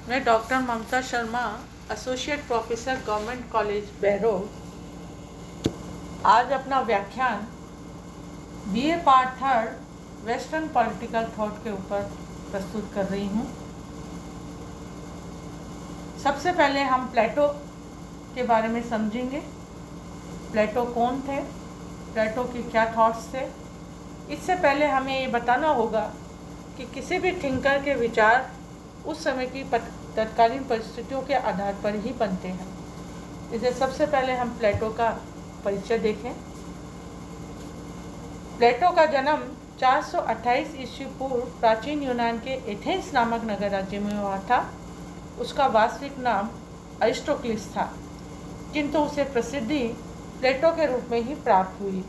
मैं doctor Mamta Sharma, associate professor government college Behror, आज अपना व्याख्यान BA part third western political thought के ऊपर प्रस्तुत कर रही हूँ। सबसे पहले हम प्लेटो के बारे में समझेंगे। प्लेटो कौन थे, प्लेटो के क्या थॉट्स थे। इससे पहले हमें ये बताना होगा कि किसी भी थिंकर के विचार उस समय की तत्कालीन परिस्थितियों के आधार पर ही बनते हैं। इसे सबसे पहले हम प्लेटो का परिचय देखें। प्लेटो का जन्म 428 ईस्वी पूर्व प्राचीन यूनान के एथेंस नामक नगर राज्य में हुआ था। उसका वास्तविक नाम अरिस्टोक्लिस था, किंतु उसे प्रसिद्धि प्लेटो के रूप में ही प्राप्त हुई,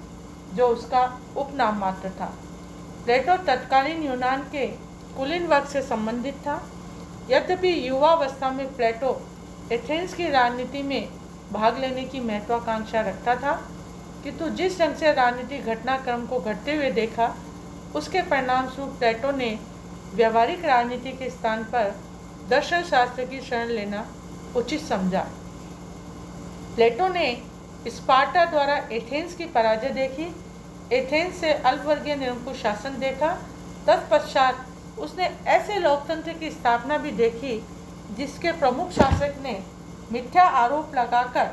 जो उसका उपनाम मात्र था। प्लेटो तत्कालीन यूनान के कुलीन वर्ग से संबंधित था। यद्यपि युवावस्था में प्लेटो एथेंस की राजनीति में भाग लेने की महत्वाकांक्षा रखता था, किंतु जिस ढंग से राजनीतिक घटनाक्रम को घटते हुए देखा, उसके परिणाम स्वरूप प्लेटो ने व्यवहारिक राजनीति के स्थान पर दर्शन शास्त्र की शरण लेना उचित समझा। प्लेटो ने स्पार्टा द्वारा एथेंस की पराजय देखी, एथेंस से अल्पवर्गीय निरंकुश शासन देखा। तत्पश्चात उसने ऐसे लोकतंत्र की स्थापना भी देखी जिसके प्रमुख शासक ने मिथ्या आरोप लगाकर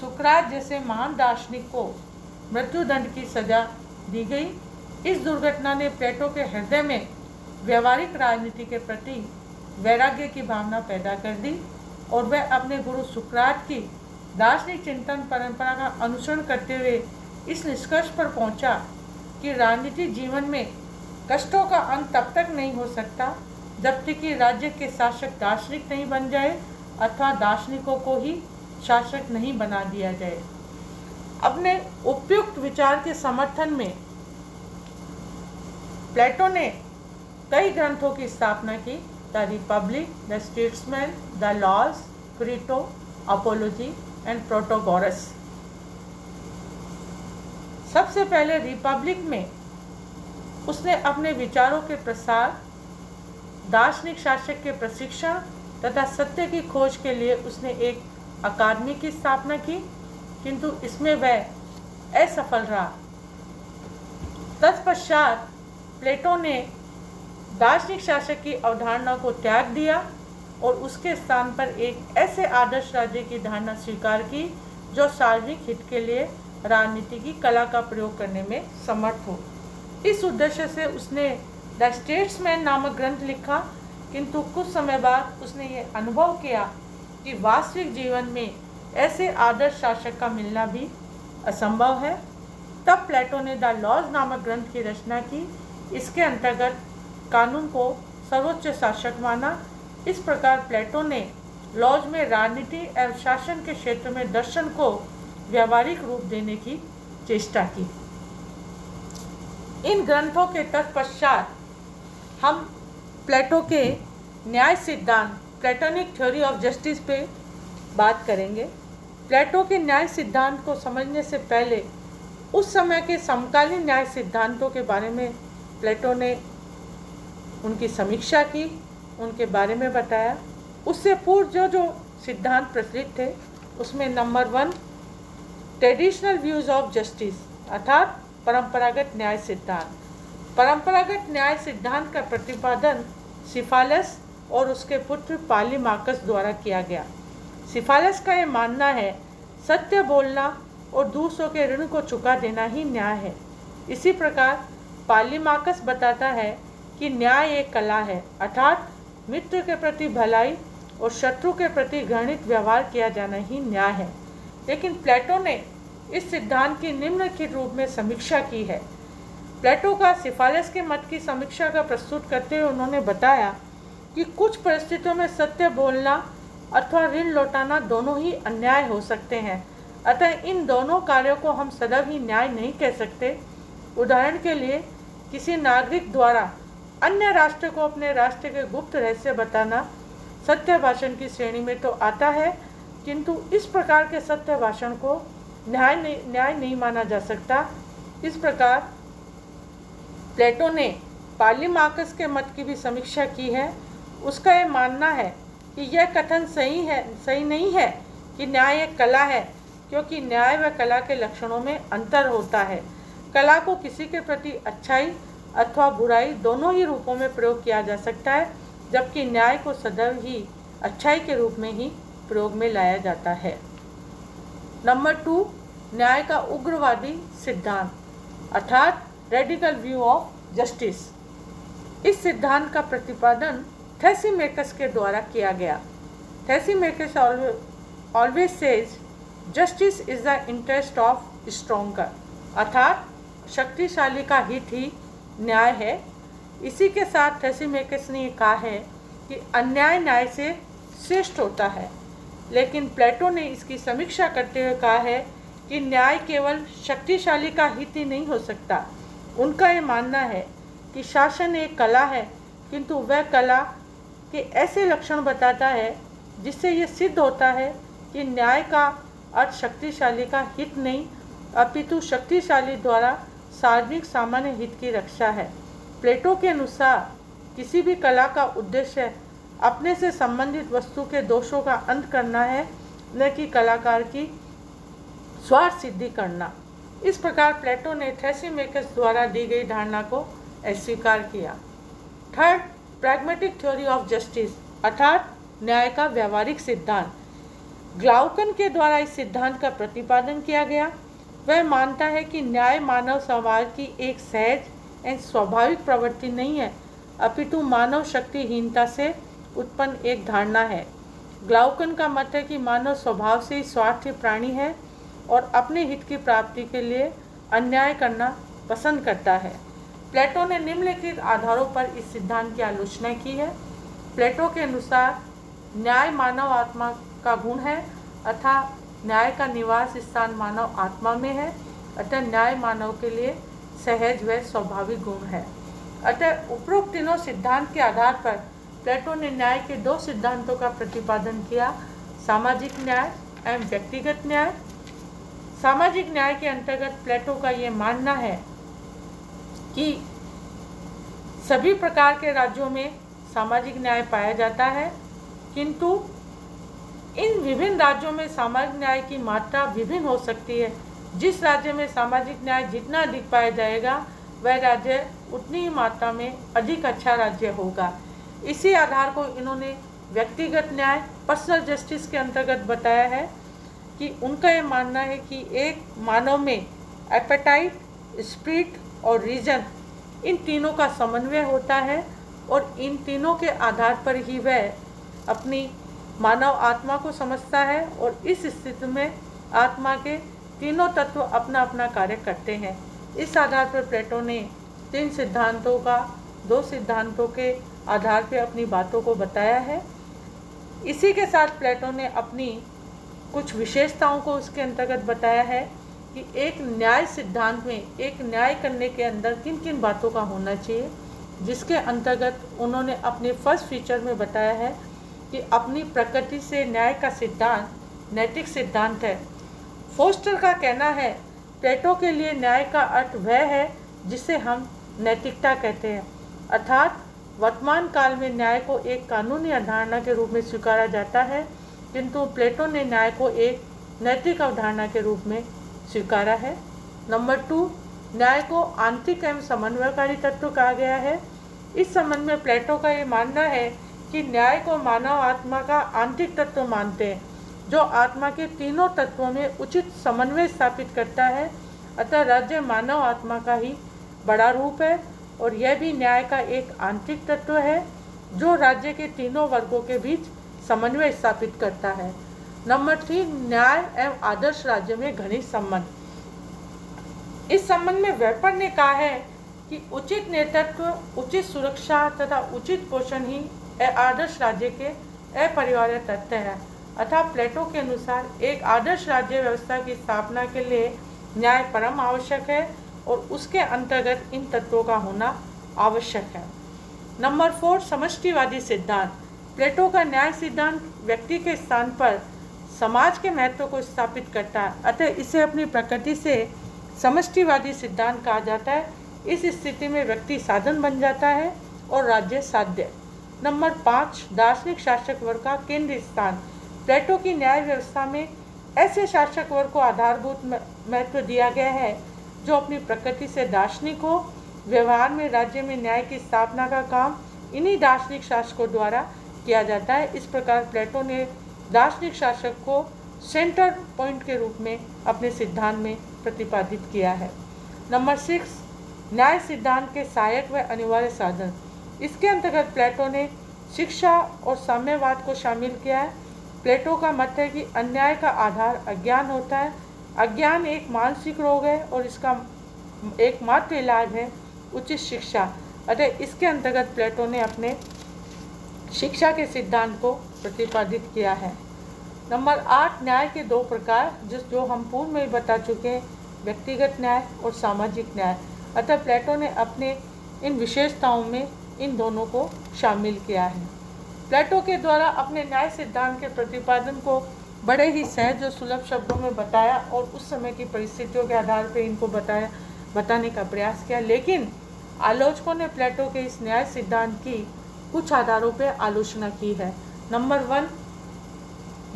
सुकरात जैसे महान दार्शनिक को मृत्युदंड की सजा दी गई। इस दुर्घटना ने प्लेटो के हृदय में व्यवहारिक राजनीति के प्रति वैराग्य की भावना पैदा कर दी और वह अपने गुरु सुकरात की दार्शनिक चिंतन परंपरा का अनुसरण करते हुए इस निष्कर्ष पर पहुंचा कि राजनीतिक जीवन में कष्टों का अंत तब तक नहीं हो सकता जब तक कि राज्य के शासक दार्शनिक नहीं बन जाए अथवा दार्शनिकों को ही शासक नहीं बना दिया जाए। अपने उपयुक्त विचार के समर्थन में प्लेटो ने कई ग्रंथों की स्थापना की। The Republic, the Statesman, the Laws, Crito, Apology and Protagoras. सबसे पहले रिपब्लिक में उसने अपने विचारों के प्रसार, दार्शनिक शासक के प्रशिक्षण तथा सत्य की खोज के लिए उसने एक अकादमी की स्थापना की, किंतु इसमें वह असफल रहा। तत्पश्चात प्लेटो ने दार्शनिक शासक की अवधारणा को त्याग दिया और उसके स्थान पर एक ऐसे आदर्श राज्य की धारणा स्वीकार की जो सार्वजनिक हित के लिए राजनीति की कला का प्रयोग करने में समर्थ हो। इस उद्देश्य से उसने द स्टेट्समैन नामक ग्रंथ लिखा, किंतु कुछ समय बाद उसने ये अनुभव किया कि वास्तविक जीवन में ऐसे आदर्श शासक का मिलना भी असंभव है। तब प्लेटो ने द लॉज नामक ग्रंथ की रचना की। इसके अंतर्गत कानून को सर्वोच्च शासक माना। इस प्रकार प्लेटो ने लॉज में राजनीति एवं शासन के क्षेत्र में दर्शन को व्यावहारिक रूप देने की चेष्टा की। इन ग्रंथों के तत्पश्चात हम प्लेटो के न्याय सिद्धांत, प्लेटोनिक थ्योरी ऑफ जस्टिस पे बात करेंगे। प्लेटो के न्याय सिद्धांत को समझने से पहले उस समय के समकालीन न्याय सिद्धांतों के बारे में प्लेटो ने उनकी समीक्षा की, उनके बारे में बताया। उससे पूर्व जो सिद्धांत प्रचलित थे उसमें number 1 traditional views of justice अर्थात परंपरागत न्याय सिद्धांत। परंपरागत न्याय सिद्धांत का प्रतिपादन सिफालस और उसके पुत्र पालीमार्कस द्वारा किया गया। सिफालस का यह मानना है सत्य बोलना और दूसरों के ऋण को चुका देना ही न्याय है। इसी प्रकार पालीमार्कस बताता है कि न्याय एक कला है, अर्थात मित्र के प्रति भलाई और शत्रु के प्रति घृणित व्यवहार किया जाना ही न्याय है। लेकिन प्लेटो ने इस सिद्धांत की निम्नलिखित रूप में समीक्षा की है। प्लेटो का सिफालस के मत की समीक्षा का प्रस्तुत करते हुए उन्होंने बताया कि कुछ परिस्थितियों में सत्य बोलना अथवा ऋण लौटाना दोनों ही अन्याय हो सकते हैं, अतः इन दोनों कार्यों को हम सदैव ही न्याय नहीं कह सकते। उदाहरण के लिए किसी नागरिक द्वारा अन्य राष्ट्र को अपने राष्ट्र के गुप्त रहस्य बताना सत्य भाषण की श्रेणी में तो आता है, किंतु इस प्रकार के सत्य भाषण को न्याय नहीं माना जा सकता। इस प्रकार प्लेटो ने पालीमार्कस के मत की भी समीक्षा की है। उसका यह मानना है कि यह कथन सही नहीं है कि न्याय एक कला है, क्योंकि न्याय व कला के लक्षणों में अंतर होता है। कला को किसी के प्रति अच्छाई अथवा बुराई दोनों ही रूपों में प्रयोग किया जा सकता है, जबकि न्याय को सदैव ही अच्छाई के रूप में ही प्रयोग में लाया जाता है। नंबर 2, न्याय का उग्रवादी सिद्धांत अर्थात रेडिकल व्यू ऑफ जस्टिस। इस सिद्धांत का प्रतिपादन थैसीमेकस के द्वारा किया गया। Thrasymachus always says justice is the interest of stronger, अर्थात शक्तिशाली का हित ही न्याय है। इसी के साथ थैसीमेकस ने कहा है कि अन्याय न्याय से श्रेष्ठ होता है, लेकिन प्लेटो ने इसकी समीक्षा करते हुए कहा है कि न्याय केवल शक्तिशाली का हित ही नहीं हो सकता। उनका ये मानना है कि शासन एक कला है, किंतु वह कला के ऐसे लक्षण बताता है जिससे ये सिद्ध होता है कि न्याय का अर्थ शक्तिशाली का हित नहीं, अपितु शक्तिशाली द्वारा सार्वजनिक सामान्य हित की रक्षा है। प्लेटो के अनुसार किसी भी कला का उद्देश्य अपने से संबंधित वस्तु के दोषों का अंत करना है, न कि कलाकार की स्वार्थ सिद्धि करना। इस प्रकार प्लेटो ने थैसीमेकस द्वारा दी गई धारणा को अस्वीकार किया। Third, pragmatic theory of justice अर्थात न्याय का व्यवहारिक सिद्धांत। ग्लाउकन के द्वारा इस सिद्धांत का प्रतिपादन किया गया। वह मानता है कि न्याय मानव समाज की एक सहज एवं स्वाभाविक प्रवृत्ति नहीं है, अपितु मानव शक्तिहीनता से उत्पन्न एक धारणा है। ग्लाउकन का मत है कि मानव स्वभाव से ही स्वार्थी प्राणी है और अपने हित की प्राप्ति के लिए अन्याय करना पसंद करता है। प्लेटो ने निम्नलिखित आधारों पर इस सिद्धांत की आलोचना की है। प्लेटो के अनुसार न्याय मानव आत्मा का गुण है, अतः न्याय का निवास स्थान मानव आत्मा में है, अतः न्याय मानव के लिए सहज व स्वाभाविक गुण है। अतः उपरोक्त तीनों सिद्धांत के आधार पर प्लेटो ने न्याय के 2 सिद्धांतों का प्रतिपादन किया, सामाजिक न्याय एवं व्यक्तिगत न्याय। सामाजिक न्याय के अंतर्गत प्लेटो का ये मानना है कि सभी प्रकार के राज्यों में सामाजिक न्याय पाया जाता है, किंतु इन विभिन्न राज्यों में सामाजिक न्याय की मात्रा विभिन्न हो सकती है। जिस राज्य में सामाजिक न्याय जितना अधिक पाया जाएगा, वह राज्य उतनी ही मात्रा में अधिक अच्छा राज्य होगा। इसी आधार को इन्होंने व्यक्तिगत न्याय पर्सनल जस्टिस के अंतर्गत बताया है कि उनका ये मानना है कि एक मानव में एपेटाइट, स्पिरिट और रीजन इन तीनों का समन्वय होता है और इन तीनों के आधार पर ही वह अपनी मानव आत्मा को समझता है और इस स्थिति में आत्मा के तीनों तत्व अपना अपना कार्य करते हैं। इस आधार पर प्लेटो ने 3 सिद्धांतों का 2 सिद्धांतों के आधार पर अपनी बातों को बताया है। इसी के साथ प्लेटो ने अपनी कुछ विशेषताओं को उसके अंतर्गत बताया है कि एक न्याय सिद्धांत में एक न्याय करने के अंदर किन किन बातों का होना चाहिए, जिसके अंतर्गत उन्होंने अपने फर्स्ट फीचर में बताया है कि अपनी प्रकृति से न्याय का सिद्धांत नैतिक सिद्धांत है। फोस्टर का कहना है, प्लेटो के लिए न्याय का अर्थ वह है जिसे हम नैतिकता कहते हैं, अर्थात वर्तमान काल में न्याय को एक कानूनी अवधारणा के रूप में स्वीकारा जाता है, किंतु प्लेटो ने न्याय को एक नैतिक अवधारणा के रूप में स्वीकारा है। नंबर 2, न्याय को आंतरिक एवं समन्वयकारी तत्व कहा गया है। इस संबंध में प्लेटो का ये मानना है कि न्याय को मानव आत्मा का आंतरिक तत्व मानते हैं, जो आत्मा के तीनों तत्वों में उचित समन्वय स्थापित करता है। अतः राज्य मानव आत्मा का ही बड़ा रूप है और यह भी न्याय का एक आंतरिक तत्व है जो राज्य के तीनों वर्गों के बीच समन्वय स्थापित करता है। नंबर 3, न्याय एवं आदर्श राज्य में घनिष्ठ संबंध। इस संबंध में वेपर ने कहा है कि उचित नेतृत्व, उचित सुरक्षा तथा उचित पोषण ही आदर्श राज्य के अपरिहार्य तत्व है। अतः प्लेटो के अनुसार एक आदर्श राज्य व्यवस्था की स्थापना के लिए न्याय परम आवश्यक है और उसके अंतर्गत इन तत्वों का होना आवश्यक है। नंबर 4, समष्टिवादी सिद्धांत। प्लेटो का न्याय सिद्धांत व्यक्ति के स्थान पर समाज के महत्व को स्थापित करता है, अतः इसे अपनी प्रकृति से समष्टिवादी सिद्धांत कहा जाता है। इस स्थिति में व्यक्ति साधन बन जाता है और राज्य साध्य। नंबर 5, दार्शनिक शासक वर्ग का केंद्रीय स्थान। प्लेटो की न्याय व्यवस्था में ऐसे शासक वर्ग को आधारभूत महत्व दिया गया है जो अपनी प्रकृति से दार्शनिक हो। व्यवहार में राज्य में न्याय की स्थापना का काम इन्हीं दार्शनिक शासकों द्वारा किया जाता है। इस प्रकार प्लेटो ने दार्शनिक शासक को सेंटर पॉइंट के रूप में अपने सिद्धांत में प्रतिपादित किया है। नंबर 6, न्याय सिद्धांत के सहायक व अनिवार्य साधन। इसके अंतर्गत प्लेटो ने शिक्षा और साम्यवाद को शामिल किया है। प्लेटो का मत है कि अन्याय का आधार अज्ञान होता है। अज्ञान एक मानसिक रोग है और इसका एकमात्र इलाज है उचित शिक्षा। अतः इसके अंतर्गत प्लेटो ने अपने शिक्षा के सिद्धांत को प्रतिपादित किया है। नंबर 8, न्याय के 2 प्रकार जो हम पूर्व में बता चुके हैं, व्यक्तिगत न्याय और सामाजिक न्याय। अतः प्लेटो ने अपने इन विशेषताओं में इन दोनों को शामिल किया है। प्लेटो के द्वारा अपने न्याय सिद्धांत के प्रतिपादन को बड़े ही सहज और सुलभ शब्दों में बताया और उस समय की परिस्थितियों के आधार पर इनको बताने का प्रयास किया। लेकिन आलोचकों ने प्लेटो के इस न्याय सिद्धांत की कुछ आधारों पर आलोचना की है। नंबर 1,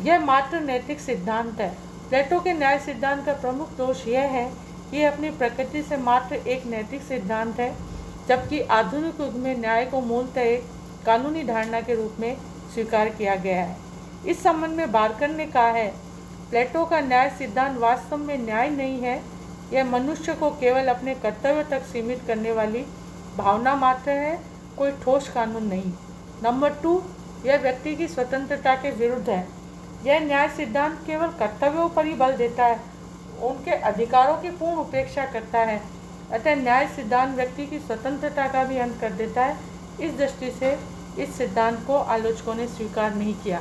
यह मात्र नैतिक सिद्धांत है। प्लेटो के न्याय सिद्धांत का प्रमुख दोष यह है कि यह अपनी प्रकृति से मात्र एक नैतिक सिद्धांत है, जबकि आधुनिक युग में न्याय को मूलतः एक कानूनी धारणा के रूप में स्वीकार किया गया है। इस संबंध में बार्कर ने कहा है, प्लेटो का न्याय सिद्धांत वास्तव में न्याय नहीं है, यह मनुष्य को केवल अपने कर्तव्य तक सीमित करने वाली भावना मात्र है, कोई ठोस कानून नहीं। नंबर 2, यह व्यक्ति की स्वतंत्रता के विरुद्ध है। यह न्याय सिद्धांत केवल कर्तव्यों पर ही बल देता है, उनके अधिकारों की पूर्ण उपेक्षा करता है। अतः न्याय सिद्धांत व्यक्ति की स्वतंत्रता का भी अंत कर देता है। इस दृष्टि से इस सिद्धांत को आलोचकों ने स्वीकार नहीं किया।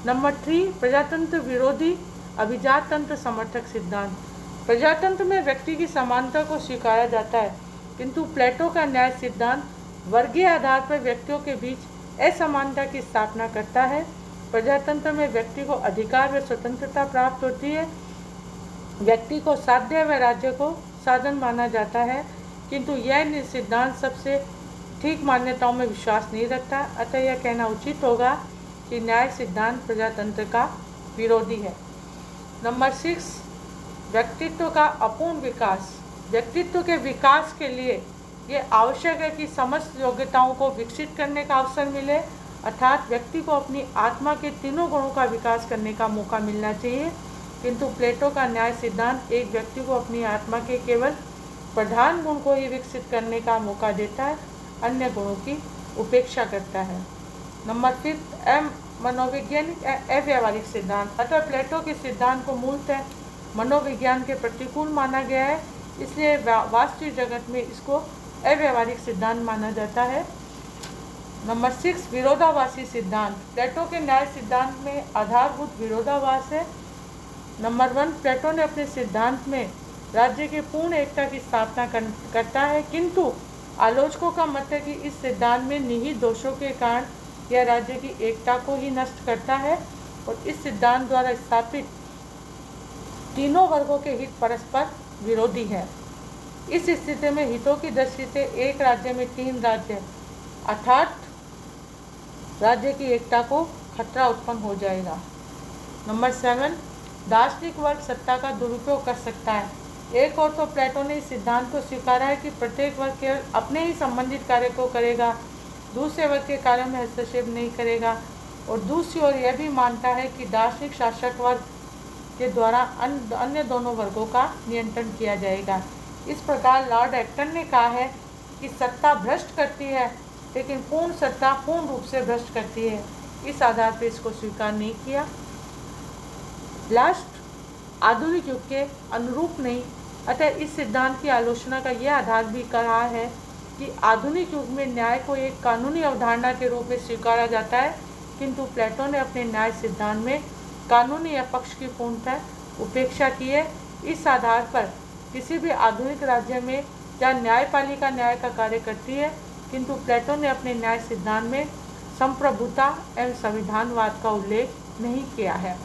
नंबर 3, प्रजातंत्र विरोधी अभिजात तंत्र समर्थक सिद्धांत। प्रजातंत्र में व्यक्ति की समानता को स्वीकारा जाता है, किंतु प्लेटो का न्याय सिद्धांत वर्गीय आधार पर व्यक्तियों के बीच असमानता की स्थापना करता है। प्रजातंत्र में व्यक्ति को अधिकार व स्वतंत्रता प्राप्त होती है। व्यक्ति को साध्य व राज्य को साधन माना जाता है, किंतु यह सिद्धांत सबसे ठीक मान्यताओं में विश्वास नहीं रखता। अतः यह कहना उचित होगा कि न्याय सिद्धांत प्रजातंत्र का विरोधी है। नंबर 6, व्यक्तित्व का अपूर्ण विकास। व्यक्तित्व के विकास के लिए ये आवश्यक है कि समस्त योग्यताओं को विकसित करने का अवसर मिले, अर्थात व्यक्ति को अपनी आत्मा के तीनों गुणों का विकास करने का मौका मिलना चाहिए। किंतु प्लेटो का न्याय सिद्धांत एक व्यक्ति को अपनी आत्मा के केवल प्रधान गुण को ही विकसित करने का मौका देता है, अन्य गुणों की उपेक्षा करता है। नंबर 5, मनोवैज्ञानिक अव्यावहारिक सिद्धांत। अतः प्लेटो के सिद्धांत को मूलतः मनोविज्ञान के प्रतिकूल माना गया है, इसलिए वास्तविक जगत में इसको अव्यावहारिक सिद्धांत माना जाता है। नंबर 6, विरोधाभासी सिद्धांत। प्लेटो के न्याय सिद्धांत में आधारभूत विरोधाभास है। नंबर 1, प्लेटो ने अपने सिद्धांत में राज्य के पूर्ण एकता की स्थापना करता है, किंतु आलोचकों का मत है कि इस सिद्धांत में निहित दोषों के कारण यह राज्य की एकता को ही नष्ट करता है और इस सिद्धांत द्वारा स्थापित तीनों वर्गों के हित परस्पर विरोधी हैं। इस स्थिति में हितों की दृष्टि से एक राज्य में 3 राज्य अर्थात राज्य की एकता को खतरा उत्पन्न हो जाएगा। नंबर 7, दार्शनिक वर्ग सत्ता का दुरुपयोग कर सकता है। एक और तो प्लेटो ने इस सिद्धांत को स्वीकारा है कि प्रत्येक वर्ग केवल अपने ही संबंधित कार्य को करेगा, दूसरे वर्ग के कार्यों में हस्तक्षेप नहीं करेगा, और दूसरी ओर यह भी मानता है कि दार्शनिक शासक वर्ग के द्वारा अन्य दोनों वर्गों का नियंत्रण किया जाएगा। इस प्रकार लॉर्ड एक्टन ने कहा है कि सत्ता भ्रष्ट करती है, लेकिन पूर्ण सत्ता पूर्ण रूप से भ्रष्ट करती है। इस आधार पर इसको स्वीकार नहीं किया। लास्ट, आधुनिक युग के अनुरूप नहीं। अतः इस सिद्धांत की आलोचना का यह आधार भी कहा है कि आधुनिक युग में न्याय को एक कानूनी अवधारणा के रूप में स्वीकारा जाता है, किंतु प्लेटो ने अपने न्याय सिद्धांत में कानूनी पक्ष की पूर्णतः उपेक्षा की है। इस आधार पर किसी भी आधुनिक राज्य में जहाँ न्यायपालिका न्याय का कार्य करती है, किंतु प्लेटो ने अपने न्याय सिद्धांत में संप्रभुता एवं संविधानवाद का उल्लेख नहीं किया है।